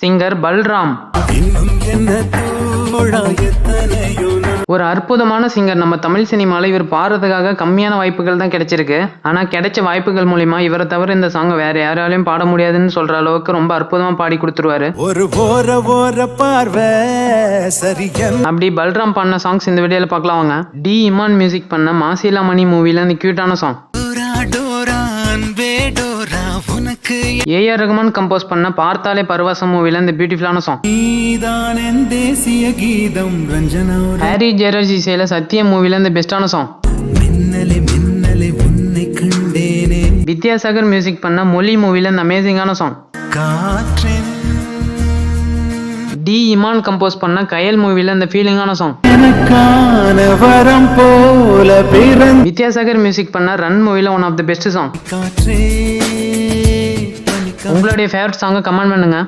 Singer Balram. ஒரு அற்புதமான singer. நம்ம தமிழ் சினிமாவில் இவர் பாடுறதுக்காக கம்மியான வாய்ப்புகள் தான் கிடைச்சிருக்கு. ஆனால் கிடைச்ச வாய்ப்புகள் மூலிமா இவரை தவிர இந்த சாங்கை வேற யாராலையும் பாட முடியாதுன்னு சொல்ற அளவுக்கு ரொம்ப அற்புதமா பாடி கொடுத்துருவாரு. அப்படி பல்ராம் பண்ண சாங்ஸ் இந்த வீடியோல பார்க்கலாம் வாங்க. டி இமான் மியூசிக் பண்ண மாசிலா மணி மூவில இந்த கியூட்டான சாங். ஏஆர் ரகுமான் கம்போஸ் பண்ண பார்த்தாலே பரவசம் மூவில இந்த பியூட்டிஃபுல்லான சாங். ஹாரி ஜெயராஜ் இசையில சத்திய மூவில இந்த பெஸ்டான சாங். வித்யாசாகர் மியூசிக் பண்ண மொழி மூவில இந்த அமேசிங்கான சாங். டி இமான் கம்போஸ் பண்ண கயல் மூவில இந்த ஃபீலிங்கான சாங். வித்யாசாகர் மியூசிக் பண்ண ரன் மூவில one of the best song. உங்களுடைய ஃபேவரட் சாங்கை கமெண்ட் பண்ணுங்க.